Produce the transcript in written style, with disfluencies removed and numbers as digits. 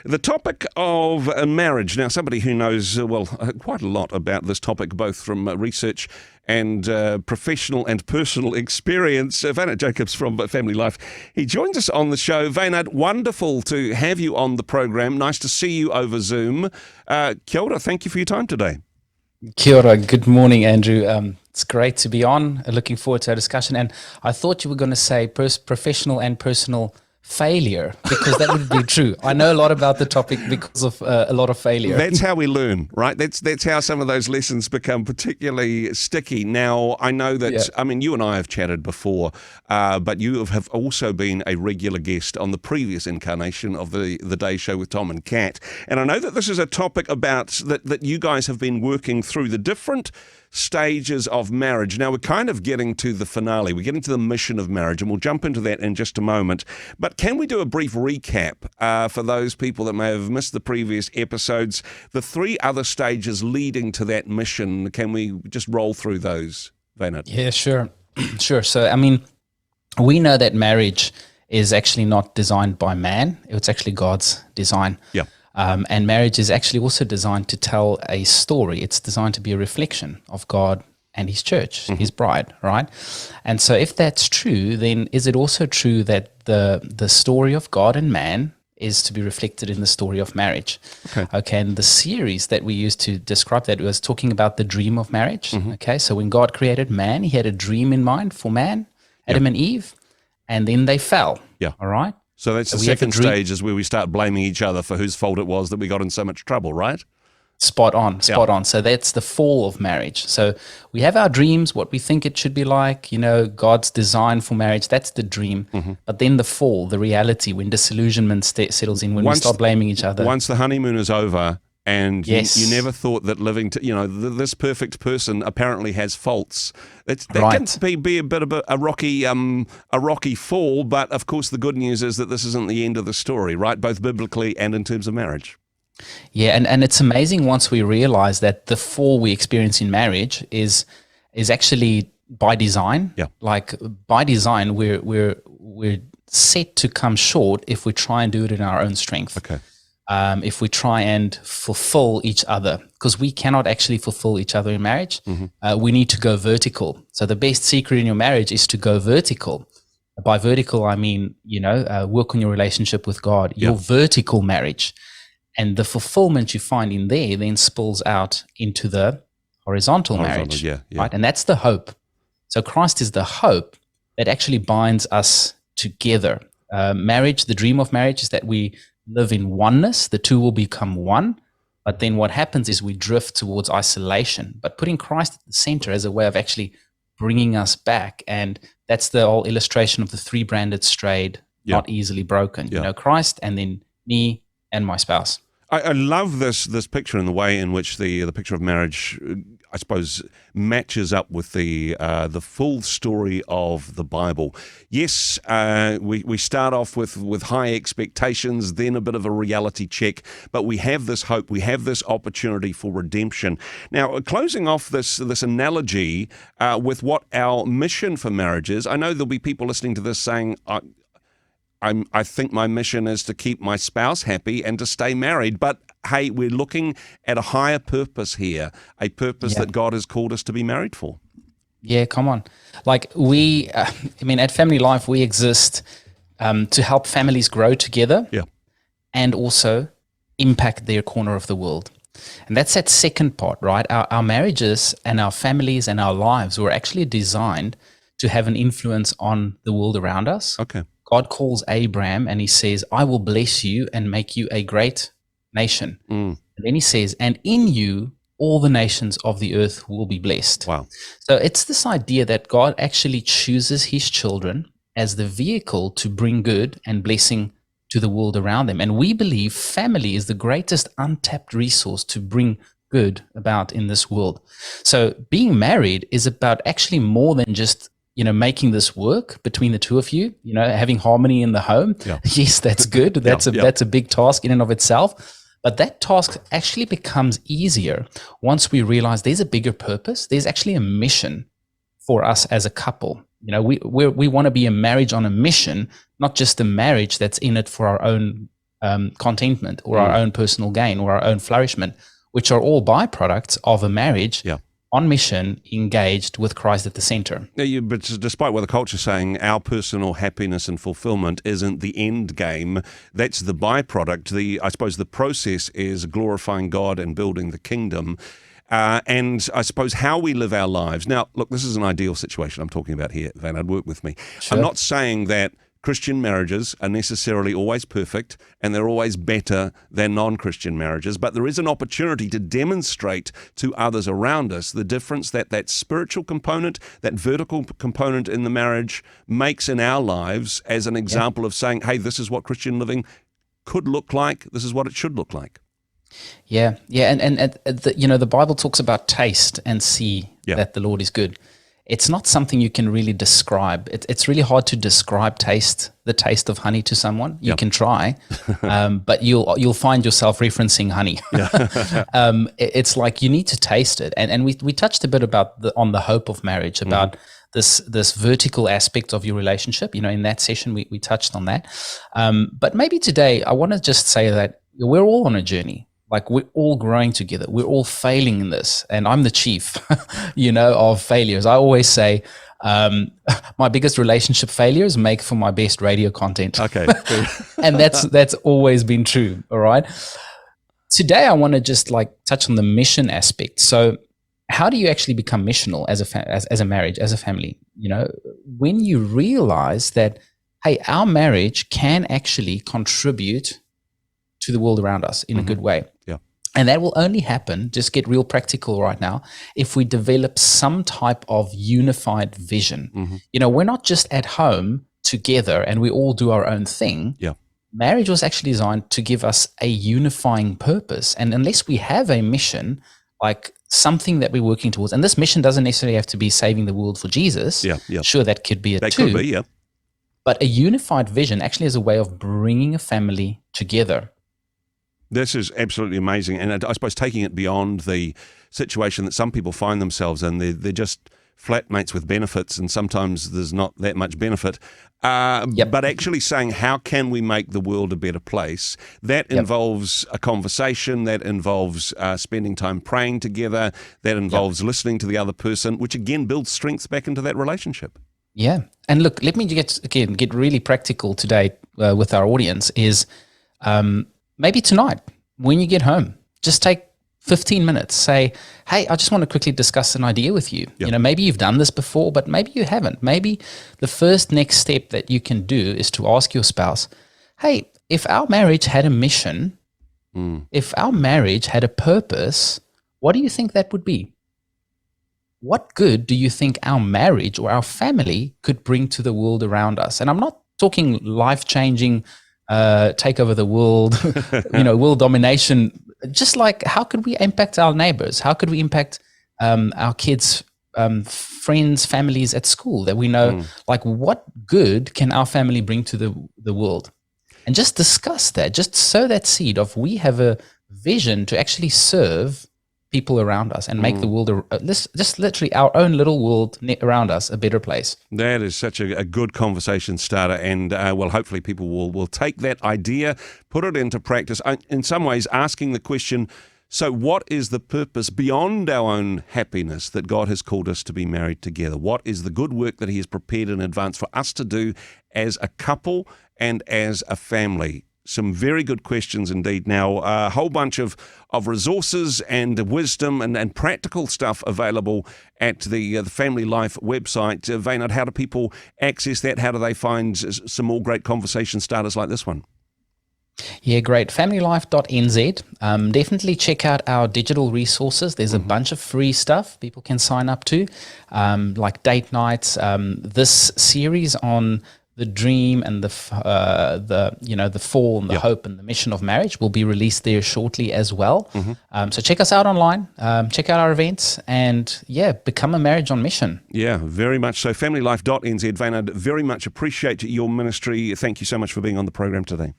The topic of marriage. Now, somebody who knows, quite a lot about this topic, both from research and professional and personal experience, Wynand Jacobs from FamilyLife. He joins us on the show. Wynand, wonderful to have you on the program. Nice to see you over Zoom. Kia ora, thank you for your time today. Kia ora, good morning, Andrew. It's great to be on. Looking forward to our discussion. And I thought you were going to say professional and personal failure, because that would be true. I know a lot about the topic because of a lot of failure. That's how we learn, right? That's how some of those lessons become particularly sticky. Now, I know that, I mean, you and I have chatted before, but you have also been a regular guest on the previous incarnation of the Day Show with Tom and Kat. And I know that this is a topic about that you guys have been working through the different stages of marriage. Now, we're kind of getting to the finale. We're getting to the mission of marriage, and we'll jump into that in just a moment. But can we do a brief recap for those people that may have missed the previous episodes, the three other stages leading to that mission? Can we just roll through those, Wynand? Yeah, sure. Sure. So, I mean, we know that marriage is actually not designed by man. It's actually God's design. Yeah. And marriage is actually also designed to tell a story. It's designed to be a reflection of God and his church, his bride, right? And so if that's true, then is it also true that the story of God and man is to be reflected in the story of marriage? Okay, and the series that we used to describe that was talking about the dream of marriage. Okay, so when God created man, he had a dream in mind for man, Adam and Eve, and then they fell. Yeah. All right? So that's the second stage, is where we start blaming each other for whose fault it was that we got in so much trouble, right? Spot on. So that's the fall of marriage. So we have our dreams, what we think it should be like, God's design for marriage, that's the dream. But then the fall, the reality, when disillusionment settles in, when we start blaming each other. Once the honeymoon is over, and you never thought that living this perfect person apparently has faults. That can be a bit of a rocky fall, but of course the good news is that this isn't the end of the story, right? Both biblically and in terms of marriage. Yeah, and it's amazing once we realize that the fall we experience in marriage is actually by design. Yeah. Like by design, we're set to come short if we try and do it in our own strength. Okay. If we try and fulfill each other, because we cannot actually fulfill each other in marriage. We need to go vertical. So the best secret in your marriage is to go vertical. By vertical, I mean, work on your relationship with God, your vertical marriage. And the fulfillment you find in there then spills out into the horizontal marriage. Right? And that's the hope. So Christ is the hope that actually binds us together. Marriage, the dream of marriage is that we live in oneness. The two will become one. But then what happens is we drift towards isolation. But putting Christ at the center as a way of actually bringing us back. And that's the whole illustration of the three-branded strayed, not easily broken. Christ, and then me and my spouse. I love this picture and the way in which the picture of marriage, I suppose, matches up with the full story of the Bible. Yes, we start off with high expectations, then a bit of a reality check, but we have this hope, we have this opportunity for redemption. Now, closing off this analogy with what our mission for marriage is, I know there'll be people listening to this saying, I think my mission is to keep my spouse happy and to stay married. But hey, we're looking at a higher purpose here, a purpose that God has called us to be married for. Yeah, come on. Like at FamilyLife, we exist to help families grow together and also impact their corner of the world. And that's that second part, right? Our marriages and our families and our lives were actually designed to have an influence on the world around us. Okay. God calls Abraham and he says, I will bless you and make you a great nation. And then he says, and in you, all the nations of the earth will be blessed. Wow. So it's this idea that God actually chooses his children as the vehicle to bring good and blessing to the world around them. And we believe family is the greatest untapped resource to bring good about in this world. So being married is about actually more than just making this work between the two of you, having harmony in the home. Yes, that's good. That's a big task in and of itself. But that task actually becomes easier once we realize there's a bigger purpose. There's actually a mission for us as a couple. We want to be a marriage on a mission, not just a marriage that's in it for our own contentment or our own personal gain or our own flourishment, which are all byproducts of a marriage on mission, engaged with Christ at the center. Yeah, but despite what the culture is saying, our personal happiness and fulfillment isn't the end game. That's the byproduct. I suppose the process is glorifying God and building the kingdom. And I suppose how we live our lives. Now, look, this is an ideal situation I'm talking about here, Wynand, work with me. Sure. I'm not saying that Christian marriages are necessarily always perfect and they're always better than non-Christian marriages, but there is an opportunity to demonstrate to others around us the difference that spiritual component, that vertical component in the marriage makes in our lives as an example of saying, hey, this is what Christian living could look like, this is what it should look like. Yeah, and the Bible talks about taste and see that the Lord is good. It's not something you can really describe. It's really hard to describe the taste of honey to someone. You can try, but you'll find yourself referencing honey. It's like you need to taste it. And we touched a bit about on the hope of marriage, about this vertical aspect of your relationship. In that session we touched on that. But maybe today I want to just say that we're all on a journey. Like, we're all growing together. We're all failing in this. And I'm the chief, of failures. I always say my biggest relationship failures make for my best radio content. Okay. And that's always been true. All right. Today, I want to just touch on the mission aspect. So how do you actually become missional as a marriage, as a family? When you realize that, hey, our marriage can actually contribute to the world around us in a good way. Yeah. And that will only happen, just get real practical right now, if we develop some type of unified vision. We're not just at home together and we all do our own thing. Yeah. Marriage was actually designed to give us a unifying purpose. And unless we have a mission, like something that we're working towards, and this mission doesn't necessarily have to be saving the world for Jesus. Yeah. Sure, that could be it too. That could be, yeah. But a unified vision actually is a way of bringing a family together. This is absolutely amazing. And I suppose taking it beyond the situation that some people find themselves in, they're just flatmates with benefits, and sometimes there's not that much benefit. But actually saying, how can we make the world a better place? That involves a conversation, that involves spending time praying together, that involves listening to the other person, which again builds strength back into that relationship. Yeah. And look, let me get really practical today with our audience is maybe tonight when you get home, just take 15 minutes. Say, hey, I just want to quickly discuss an idea with you. Yep. Maybe you've done this before, but maybe you haven't. Maybe the first next step that you can do is to ask your spouse, hey, if our marriage had a mission, if our marriage had a purpose, what do you think that would be? What good do you think our marriage or our family could bring to the world around us? And I'm not talking life-changing, take over the world, world domination. Just like, how could we impact our neighbors? How could we impact our kids, friends, families at school that we know? Like, what good can our family bring to the world? And just discuss that. Just sow that seed of, we have a vision to actually serve people around us and make the world, just literally our own little world around us, a better place. That is such a good conversation starter, and hopefully people will take that idea, put it into practice, in some ways asking the question, so what is the purpose beyond our own happiness that God has called us to be married together? What is the good work that He has prepared in advance for us to do as a couple and as a family? Some very good questions indeed. Now, a whole bunch of resources and wisdom and practical stuff available at the FamilyLife website. Wynand, how do people access that? How do they find some more great conversation starters like this one? Yeah, great. FamilyLife.nz. Definitely check out our digital resources. There's a bunch of free stuff people can sign up to, like date nights. This series on the dream and the fall and the hope and the mission of marriage will be released there shortly as well. So check us out online, check out our events, and become a marriage on mission. Yeah, very much so. FamilyLife.nz. Wynand, very much appreciate your ministry. Thank you so much for being on the program today.